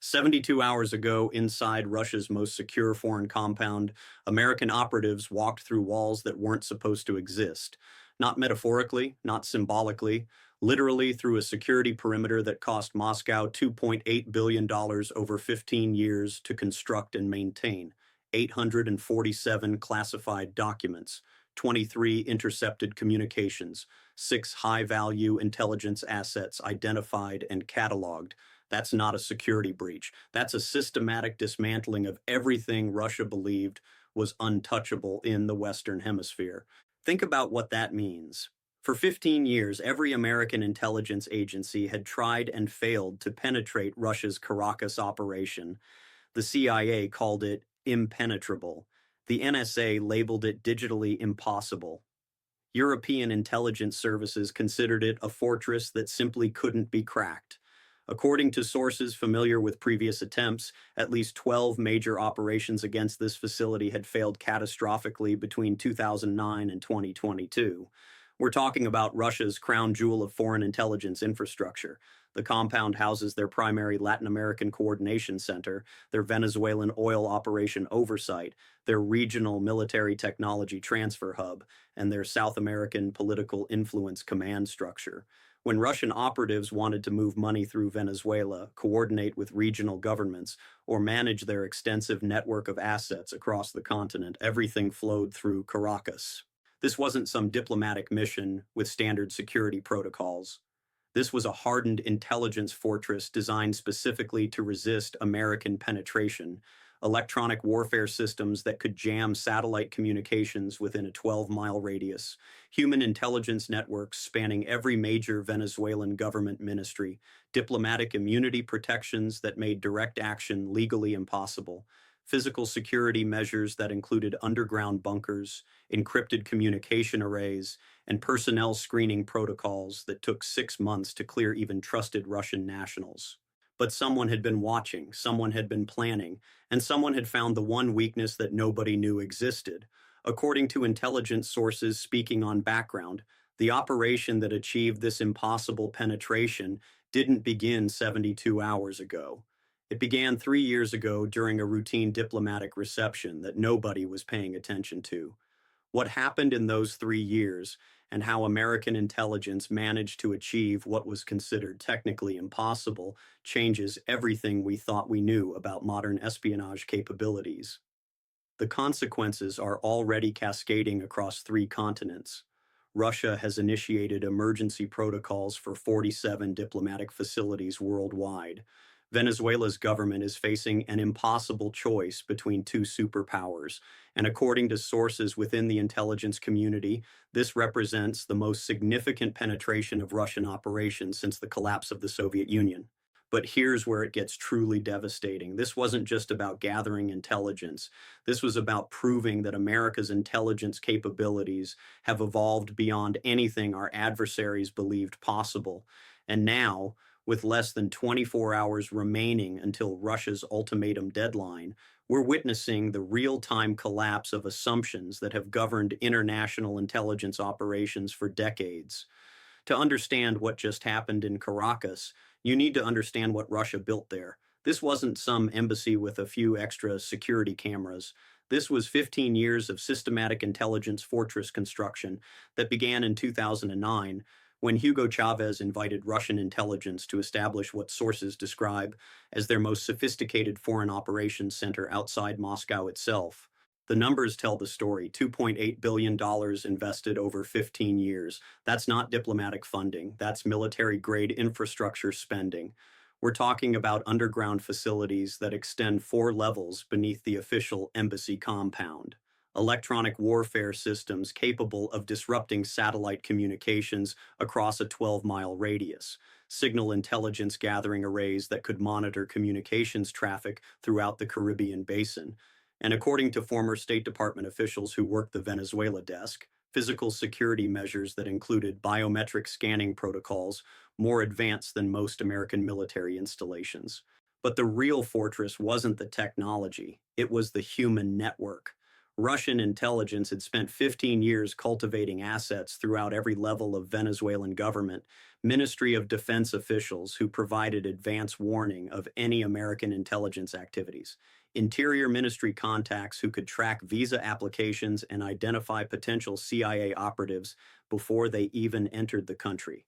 72 hours ago, inside Russia's most secure foreign compound, American operatives walked through walls that weren't supposed to exist. Not metaphorically, not symbolically, literally through a security perimeter that cost Moscow $2.8 billion over 15 years to construct and maintain. 847 classified documents, 23 intercepted communications, 6 high-value intelligence assets identified and cataloged. That's not a security breach. That's a systematic dismantling of everything Russia believed was untouchable in the Western Hemisphere. Think about what that means. For 15 years, every American intelligence agency had tried and failed to penetrate Russia's Caracas operation. The CIA called it impenetrable. The NSA labeled it digitally impossible. European intelligence services considered it a fortress that simply couldn't be cracked. According to sources familiar with previous attempts, at least 12 major operations against this facility had failed catastrophically between 2009 and 2022. We're talking about Russia's crown jewel of foreign intelligence infrastructure. The compound houses their primary Latin American coordination center, their Venezuelan oil operation oversight, their regional military technology transfer hub, and their South American political influence command structure. When Russian operatives wanted to move money through Venezuela, coordinate with regional governments, or manage their extensive network of assets across the continent, everything flowed through Caracas. This wasn't some diplomatic mission with standard security protocols. This was a hardened intelligence fortress designed specifically to resist American penetration, electronic warfare systems that could jam satellite communications within a 12-mile radius, human intelligence networks spanning every major Venezuelan government ministry, diplomatic immunity protections that made direct action legally impossible, physical security measures that included underground bunkers, encrypted communication arrays, and personnel screening protocols that took 6 months to clear even trusted Russian nationals. But someone had been watching, someone had been planning, and someone had found the one weakness that nobody knew existed. According to intelligence sources speaking on background, the operation that achieved this impossible penetration didn't begin 72 hours ago. It began 3 years ago during a routine diplomatic reception that nobody was paying attention to. What happened in those 3 years, and how American intelligence managed to achieve what was considered technically impossible, changes everything we thought we knew about modern espionage capabilities. The consequences are already cascading across 3 continents. Russia has initiated emergency protocols for 47 diplomatic facilities worldwide. Venezuela's government is facing an impossible choice between two superpowers, and according to sources within the intelligence community, this represents the most significant penetration of Russian operations since the collapse of the Soviet Union. But here's where it gets truly devastating. This wasn't just about gathering intelligence. This was about proving that America's intelligence capabilities have evolved beyond anything our adversaries believed possible. And now, with less than 24 hours remaining until Russia's ultimatum deadline, we're witnessing the real-time collapse of assumptions that have governed international intelligence operations for decades. To understand what just happened in Caracas, you need to understand what Russia built there. This wasn't some embassy with a few extra security cameras. This was 15 years of systematic intelligence fortress construction that began in 2009 when Hugo Chavez invited Russian intelligence to establish what sources describe as their most sophisticated foreign operations center outside Moscow itself. The numbers tell the story: $2.8 billion invested over 15 years. That's not diplomatic funding, that's military-grade infrastructure spending. We're talking about underground facilities that extend 4 levels beneath the official embassy compound. Electronic warfare systems capable of disrupting satellite communications across a 12-mile radius. Signal intelligence gathering arrays that could monitor communications traffic throughout the Caribbean basin. And according to former State Department officials who worked the Venezuela desk, physical security measures that included biometric scanning protocols more advanced than most American military installations. But the real fortress wasn't the technology, it was the human network. Russian intelligence had spent 15 years cultivating assets throughout every level of Venezuelan government, Ministry of Defense officials who provided advance warning of any American intelligence activities, Interior Ministry contacts who could track visa applications and identify potential CIA operatives before they even entered the country,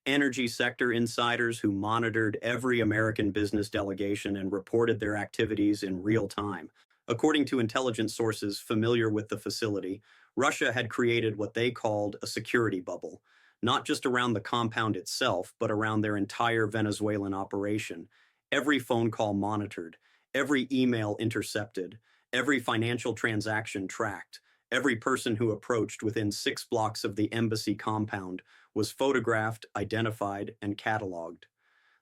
energy sector insiders who monitored every American business delegation and reported their activities in real time. According to intelligence sources familiar with the facility, Russia had created what they called a security bubble, not just around the compound itself, but around their entire Venezuelan operation. Every phone call monitored, every email intercepted, every financial transaction tracked, every person who approached within 6 blocks of the embassy compound was photographed, identified, and cataloged.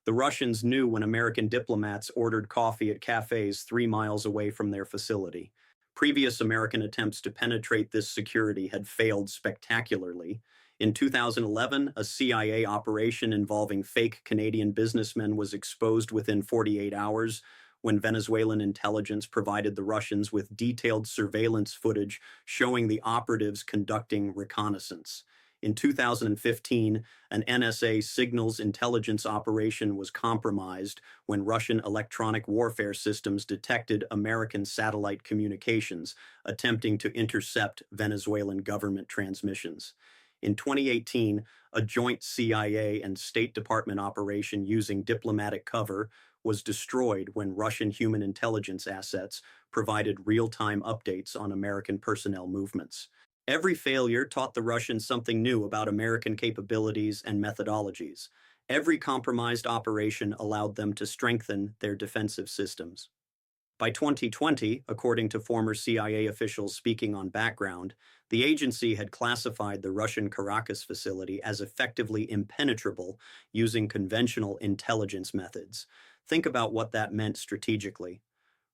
The Russians knew when American diplomats ordered coffee at cafes 3 miles away from their facility. Previous American attempts to penetrate this security had failed spectacularly. In 2011, a CIA operation involving fake Canadian businessmen was exposed within 48 hours when Venezuelan intelligence provided the Russians with detailed surveillance footage showing the operatives conducting reconnaissance. In 2015, an NSA signals intelligence operation was compromised when Russian electronic warfare systems detected American satellite communications, attempting to intercept Venezuelan government transmissions. In 2018, a joint CIA and State Department operation using diplomatic cover was destroyed when Russian human intelligence assets provided real-time updates on American personnel movements. Every failure taught the Russians something new about American capabilities and methodologies. Every compromised operation allowed them to strengthen their defensive systems. By 2020, according to former CIA officials speaking on background, the agency had classified the Russian Caracas facility as effectively impenetrable using conventional intelligence methods. Think about what that meant strategically.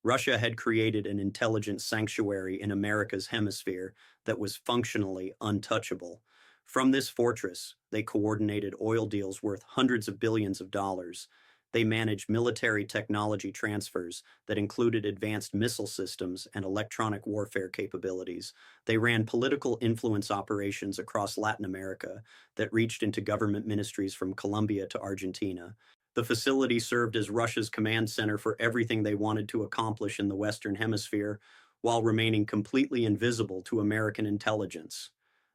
Russia had created an intelligence sanctuary in America's hemisphere that was functionally untouchable. From this fortress, they coordinated oil deals worth hundreds of billions of dollars. They managed military technology transfers that included advanced missile systems and electronic warfare capabilities. They ran political influence operations across Latin America that reached into government ministries from Colombia to Argentina. The facility served as Russia's command center for everything they wanted to accomplish in the Western Hemisphere, while remaining completely invisible to American intelligence.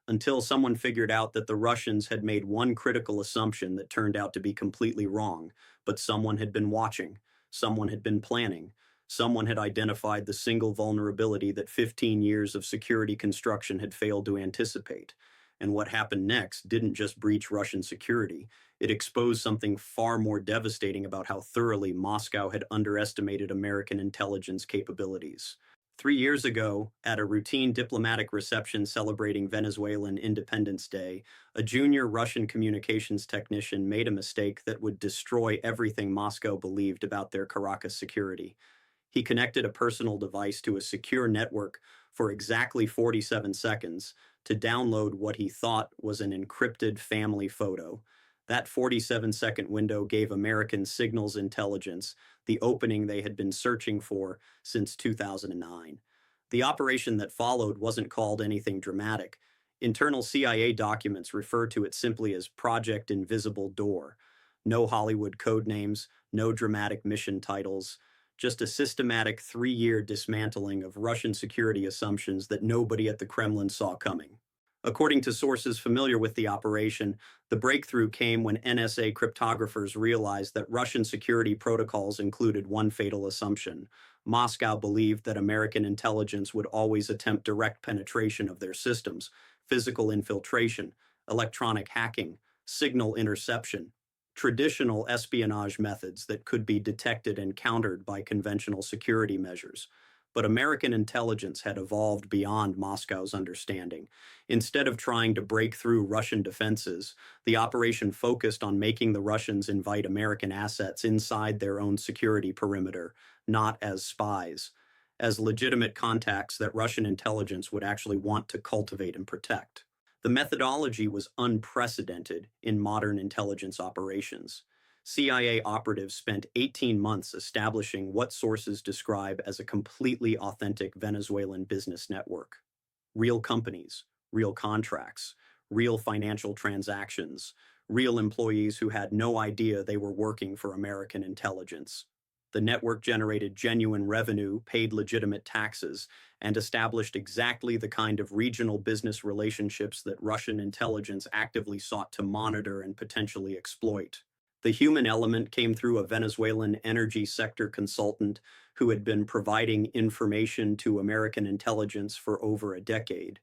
Until someone figured out that the Russians had made one critical assumption that turned out to be completely wrong, but someone had been watching, someone had been planning, someone had identified the single vulnerability that 15 years of security construction had failed to anticipate. And what happened next didn't just breach Russian security, it exposed something far more devastating about how thoroughly Moscow had underestimated American intelligence capabilities. 3 years ago, at a routine diplomatic reception celebrating Venezuelan Independence Day, a junior Russian communications technician made a mistake that would destroy everything Moscow believed about their Caracas security. He connected a personal device to a secure network for exactly 47 seconds to download what he thought was an encrypted family photo. That 47-second window gave American signals intelligence the opening they had been searching for since 2009. The operation that followed wasn't called anything dramatic. Internal CIA documents refer to it simply as Project Invisible Door. No Hollywood code names, no dramatic mission titles, just a systematic 3-year dismantling of Russian security assumptions that nobody at the Kremlin saw coming. According to sources familiar with the operation, the breakthrough came when NSA cryptographers realized that Russian security protocols included one fatal assumption. Moscow believed that American intelligence would always attempt direct penetration of their systems, physical infiltration, electronic hacking, signal interception, traditional espionage methods that could be detected and countered by conventional security measures. But American intelligence had evolved beyond Moscow's understanding. Instead of trying to break through Russian defenses, the operation focused on making the Russians invite American assets inside their own security perimeter, not as spies, as legitimate contacts that Russian intelligence would actually want to cultivate and protect. The methodology was unprecedented in modern intelligence operations. CIA operatives spent 18 months establishing what sources describe as a completely authentic Venezuelan business network. Real companies, real contracts, real financial transactions, real employees who had no idea they were working for American intelligence. The network generated genuine revenue, paid legitimate taxes, and established exactly the kind of regional business relationships that Russian intelligence actively sought to monitor and potentially exploit. The human element came through a Venezuelan energy sector consultant who had been providing information to American intelligence for over a decade.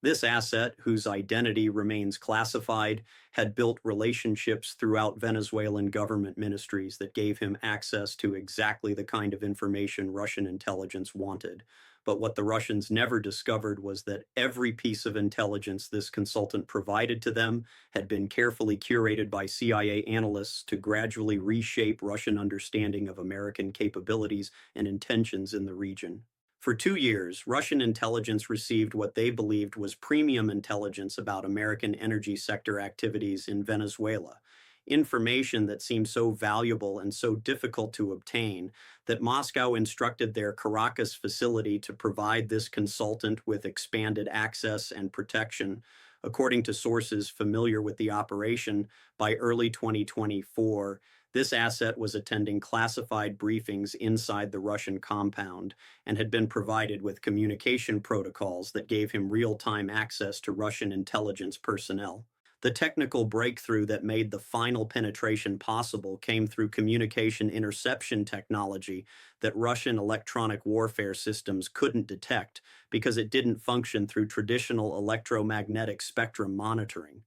This asset, whose identity remains classified, had built relationships throughout Venezuelan government ministries that gave him access to exactly the kind of information Russian intelligence wanted. But what the Russians never discovered was that every piece of intelligence this consultant provided to them had been carefully curated by CIA analysts to gradually reshape Russian understanding of American capabilities and intentions in the region. For 2 years, Russian intelligence received what they believed was premium intelligence about American energy sector activities in Venezuela, information that seemed so valuable and so difficult to obtain that Moscow instructed their Caracas facility to provide this consultant with expanded access and protection. According to sources familiar with the operation, by early 2024, this asset was attending classified briefings inside the Russian compound and had been provided with communication protocols that gave him real-time access to Russian intelligence personnel. The technical breakthrough that made the final penetration possible came through communication interception technology that Russian electronic warfare systems couldn't detect because it didn't function through traditional electromagnetic spectrum monitoring.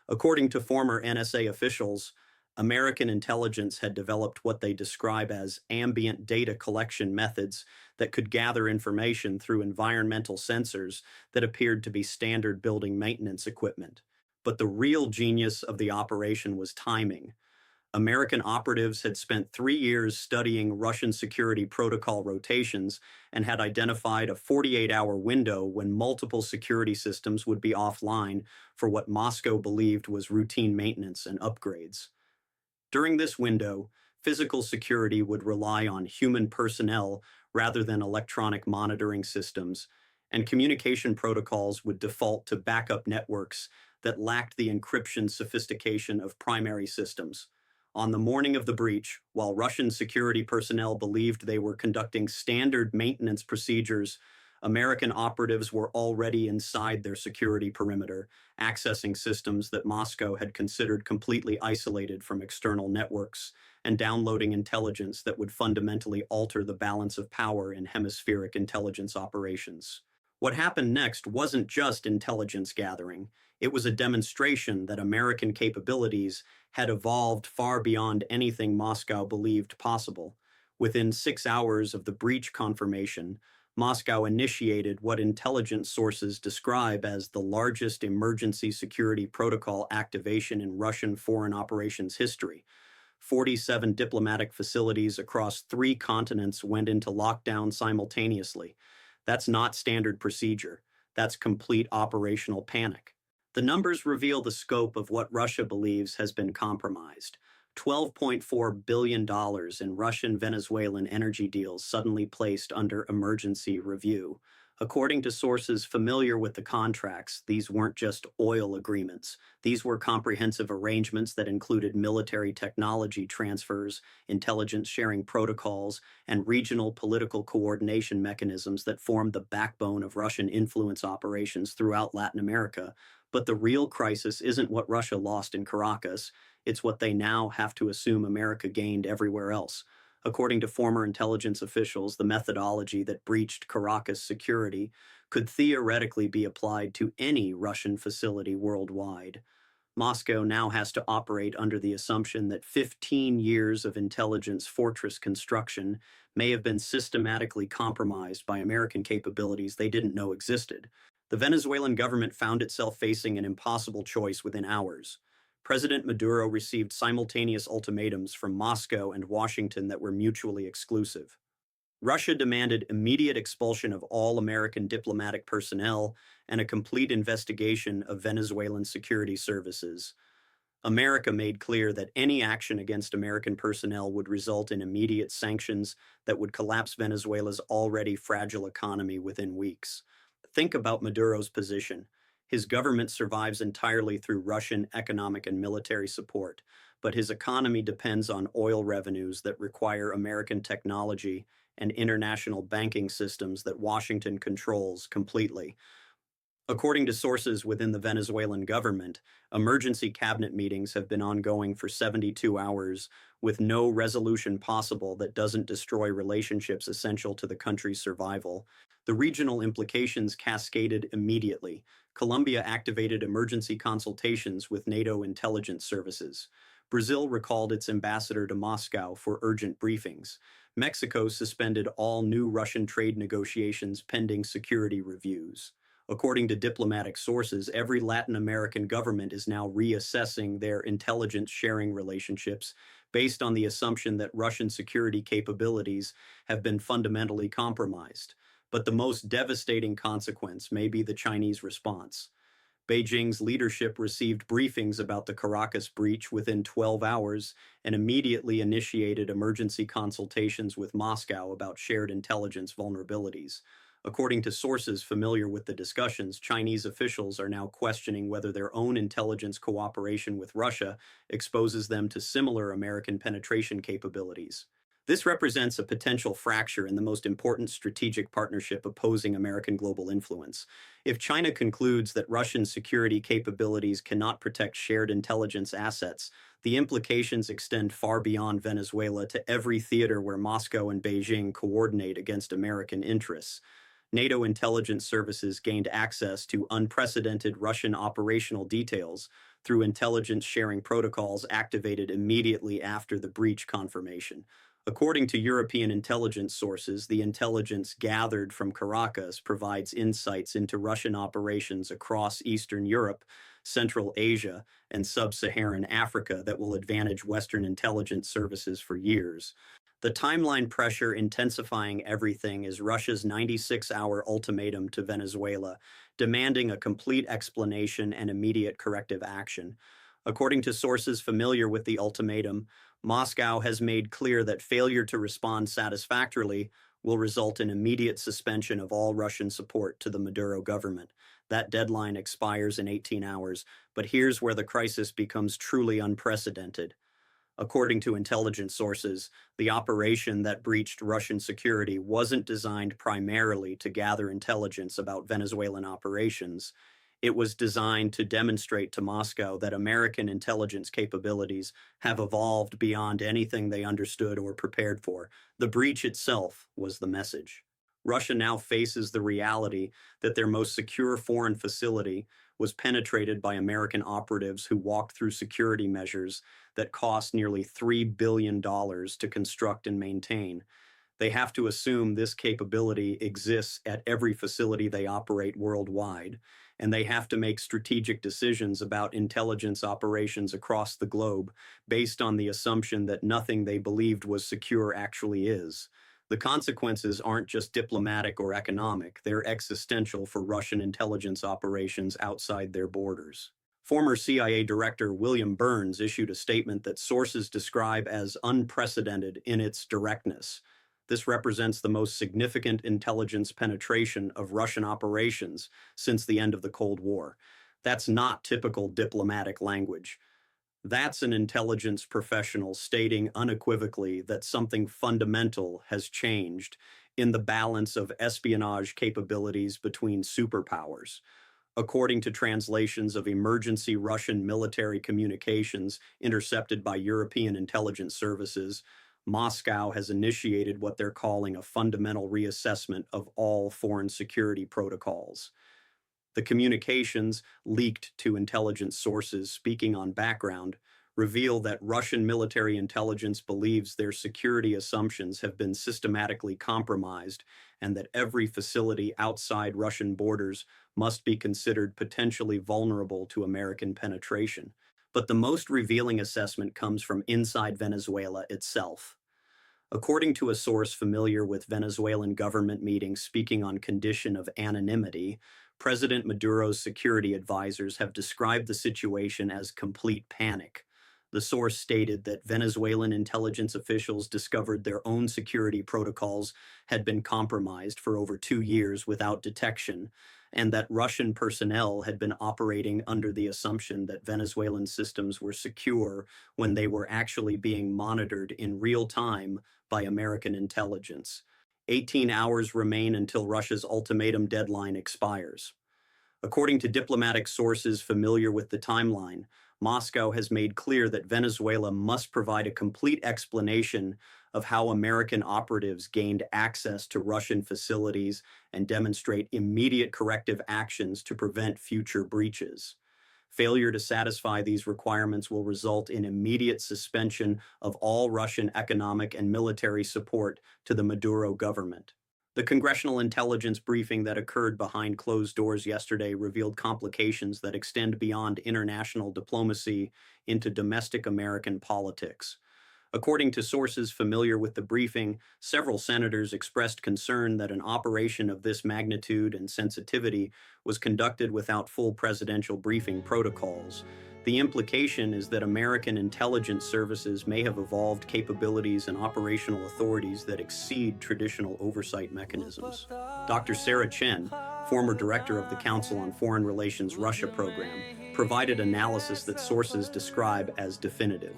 According to former NSA officials, American intelligence had developed what they describe as ambient data collection methods that could gather information through environmental sensors that appeared to be standard building maintenance equipment. But the real genius of the operation was timing. American operatives had spent 3 years studying Russian security protocol rotations and had identified a 48-hour window when multiple security systems would be offline for what Moscow believed was routine maintenance and upgrades. During this window, physical security would rely on human personnel rather than electronic monitoring systems, and communication protocols would default to backup networks that lacked the encryption sophistication of primary systems. On the morning of the breach, while Russian security personnel believed they were conducting standard maintenance procedures, American operatives were already inside their security perimeter, accessing systems that Moscow had considered completely isolated from external networks, and downloading intelligence that would fundamentally alter the balance of power in hemispheric intelligence operations. What happened next wasn't just intelligence gathering, it was a demonstration that American capabilities had evolved far beyond anything Moscow believed possible. Within 6 hours of the breach confirmation, Moscow initiated what intelligence sources describe as the largest emergency security protocol activation in Russian foreign operations history. 47 diplomatic facilities across 3 continents went into lockdown simultaneously. That's not standard procedure. That's complete operational panic. The numbers reveal the scope of what Russia believes has been compromised. $12.4 billion in Russian Venezuelan energy deals suddenly placed under emergency review. According to sources familiar with the contracts, these weren't just oil agreements. These were comprehensive arrangements that included military technology transfers, intelligence sharing protocols, and regional political coordination mechanisms that formed the backbone of Russian influence operations throughout Latin America. But the real crisis isn't what Russia lost in Caracas, it's what they now have to assume America gained everywhere else. According to former intelligence officials, the methodology that breached Caracas security could theoretically be applied to any Russian facility worldwide. Moscow now has to operate under the assumption that 15 years of intelligence fortress construction may have been systematically compromised by American capabilities they didn't know existed. The Venezuelan government found itself facing an impossible choice within hours. President Maduro received simultaneous ultimatums from Moscow and Washington that were mutually exclusive. Russia demanded immediate expulsion of all American diplomatic personnel and a complete investigation of Venezuelan security services. America made clear that any action against American personnel would result in immediate sanctions that would collapse Venezuela's already fragile economy within weeks. Think about Maduro's position. His government survives entirely through Russian economic and military support, but his economy depends on oil revenues that require American technology and international banking systems that Washington controls completely. According to sources within the Venezuelan government, emergency cabinet meetings have been ongoing for 72 hours, with no resolution possible that doesn't destroy relationships essential to the country's survival. The regional implications cascaded immediately. Colombia activated emergency consultations with NATO intelligence services. Brazil recalled its ambassador to Moscow for urgent briefings. Mexico suspended all new Russian trade negotiations pending security reviews. According to diplomatic sources, every Latin American government is now reassessing their intelligence sharing relationships based on the assumption that Russian security capabilities have been fundamentally compromised. But the most devastating consequence may be the Chinese response. Beijing's leadership received briefings about the Caracas breach within 12 hours and immediately initiated emergency consultations with Moscow about shared intelligence vulnerabilities. According to sources familiar with the discussions, Chinese officials are now questioning whether their own intelligence cooperation with Russia exposes them to similar American penetration capabilities. This represents a potential fracture in the most important strategic partnership opposing American global influence. If China concludes that Russian security capabilities cannot protect shared intelligence assets, the implications extend far beyond Venezuela to every theater where Moscow and Beijing coordinate against American interests. NATO intelligence services gained access to unprecedented Russian operational details through intelligence sharing protocols activated immediately after the breach confirmation. According to European intelligence sources, the intelligence gathered from Caracas provides insights into Russian operations across Eastern Europe, Central Asia, and Sub-Saharan Africa that will advantage Western intelligence services for years. The timeline pressure intensifying everything is Russia's 96-hour ultimatum to Venezuela, demanding a complete explanation and immediate corrective action. According to sources familiar with the ultimatum, Moscow has made clear that failure to respond satisfactorily will result in immediate suspension of all Russian support to the Maduro government. That deadline expires in 18 hours, but here's where the crisis becomes truly unprecedented. According to intelligence sources, the operation that breached Russian security wasn't designed primarily to gather intelligence about Venezuelan operations. It was designed to demonstrate to Moscow that American intelligence capabilities have evolved beyond anything they understood or prepared for. The breach itself was the message. Russia now faces the reality that their most secure foreign facility was penetrated by American operatives who walked through security measures that cost nearly $3 billion to construct and maintain. They have to assume this capability exists at every facility they operate worldwide, and they have to make strategic decisions about intelligence operations across the globe based on the assumption that nothing they believed was secure actually is. The consequences aren't just diplomatic or economic, they're existential for Russian intelligence operations outside their borders. Former CIA Director William Burns issued a statement that sources describe as unprecedented in its directness. This represents the most significant intelligence penetration of Russian operations since the end of the Cold War. That's not typical diplomatic language. That's an intelligence professional stating unequivocally that something fundamental has changed in the balance of espionage capabilities between superpowers. According to translations of emergency Russian military communications intercepted by European intelligence services, Moscow has initiated what they're calling a fundamental reassessment of all foreign security protocols. The communications, leaked to intelligence sources speaking on background, reveal that Russian military intelligence believes their security assumptions have been systematically compromised and that every facility outside Russian borders must be considered potentially vulnerable to American penetration. But the most revealing assessment comes from inside Venezuela itself. According to a source familiar with Venezuelan government meetings speaking on condition of anonymity, President Maduro's security advisors have described the situation as complete panic. The source stated that Venezuelan intelligence officials discovered their own security protocols had been compromised for over 2 years without detection, and that Russian personnel had been operating under the assumption that Venezuelan systems were secure when they were actually being monitored in real time by American intelligence. 18 hours remain until Russia's ultimatum deadline expires. According to diplomatic sources familiar with the timeline, Moscow has made clear that Venezuela must provide a complete explanation of how American operatives gained access to Russian facilities and demonstrate immediate corrective actions to prevent future breaches. Failure to satisfy these requirements will result in immediate suspension of all Russian economic and military support to the Maduro government. The congressional intelligence briefing that occurred behind closed doors yesterday revealed complications that extend beyond international diplomacy into domestic American politics. According to sources familiar with the briefing, several senators expressed concern that an operation of this magnitude and sensitivity was conducted without full presidential briefing protocols. The implication is that American intelligence services may have evolved capabilities and operational authorities that exceed traditional oversight mechanisms. Dr. Sarah Chen, former director of the Council on Foreign Relations Russia program, provided analysis that sources describe as definitive.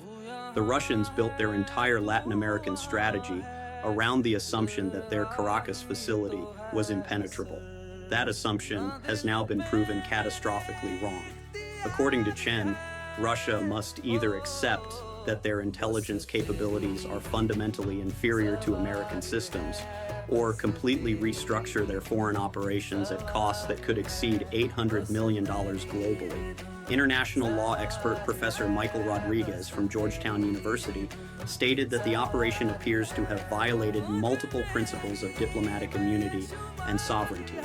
The Russians built their entire Latin American strategy around the assumption that their Caracas facility was impenetrable. That assumption has now been proven catastrophically wrong. According to Chen, Russia must either accept that their intelligence capabilities are fundamentally inferior to American systems, or completely restructure their foreign operations at costs that could exceed $800 million globally. International law expert Professor Michael Rodriguez from Georgetown University stated that the operation appears to have violated multiple principles of diplomatic immunity and sovereignty.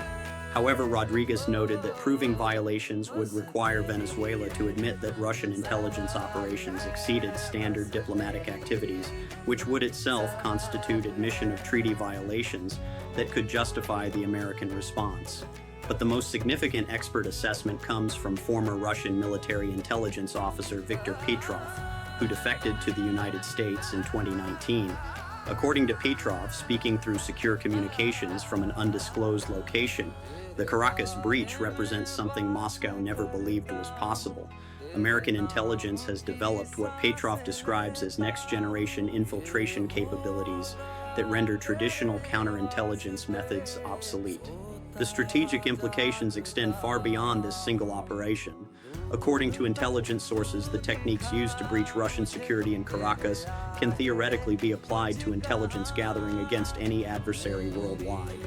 However, Rodriguez noted that proving violations would require Venezuela to admit that Russian intelligence operations exceeded standard diplomatic activities, which would itself constitute admission of treaty violations that could justify the American response. But the most significant expert assessment comes from former Russian military intelligence officer Viktor Petrov, who defected to the United States in 2019. According to Petrov, speaking through secure communications from an undisclosed location, the Caracas breach represents something Moscow never believed was possible. American intelligence has developed what Petrov describes as next-generation infiltration capabilities that render traditional counterintelligence methods obsolete. The strategic implications extend far beyond this single operation. According to intelligence sources, the techniques used to breach Russian security in Caracas can theoretically be applied to intelligence gathering against any adversary worldwide.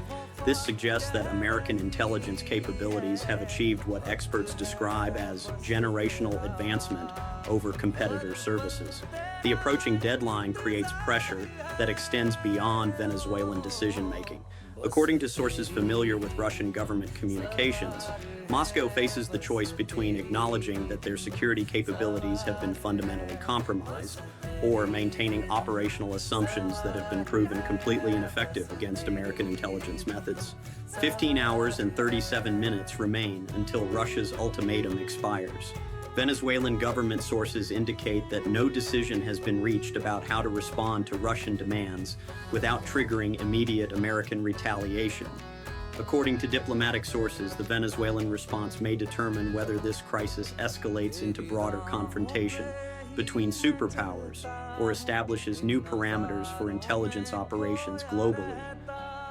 This suggests that American intelligence capabilities have achieved what experts describe as generational advancement over competitor services. The approaching deadline creates pressure that extends beyond Venezuelan decision-making. According to sources familiar with Russian government communications, Moscow faces the choice between acknowledging that their security capabilities have been fundamentally compromised, or maintaining operational assumptions that have been proven completely ineffective against American intelligence methods. 15 hours and 37 minutes remain until Russia's ultimatum expires. Venezuelan government sources indicate that no decision has been reached about how to respond to Russian demands without triggering immediate American retaliation. According to diplomatic sources, the Venezuelan response may determine whether this crisis escalates into broader confrontation between superpowers or establishes new parameters for intelligence operations globally.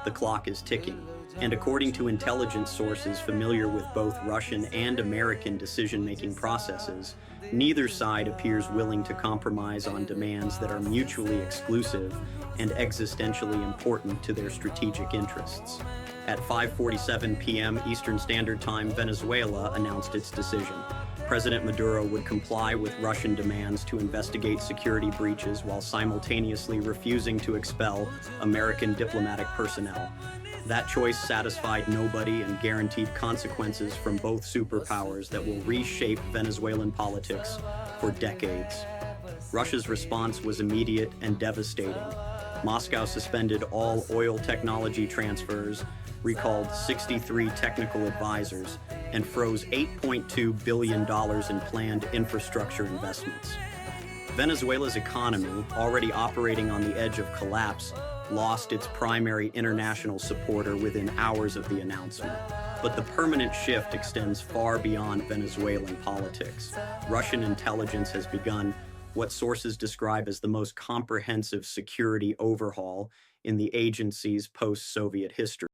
The clock is ticking, and according to intelligence sources familiar with both Russian and American decision-making processes, neither side appears willing to compromise on demands that are mutually exclusive and existentially important to their strategic interests. At 5:47 p.m. Eastern Standard Time, Venezuela announced its decision. President Maduro would comply with Russian demands to investigate security breaches while simultaneously refusing to expel American diplomatic personnel. That choice satisfied nobody and guaranteed consequences from both superpowers that will reshape Venezuelan politics for decades. Russia's response was immediate and devastating. Moscow suspended all oil technology transfers, recalled 63 technical advisors, and froze $8.2 billion in planned infrastructure investments. Venezuela's economy, already operating on the edge of collapse, lost its primary international supporter within hours of the announcement. But the permanent shift extends far beyond Venezuelan politics. Russian intelligence has begun what sources describe as the most comprehensive security overhaul in the agency's post-Soviet history.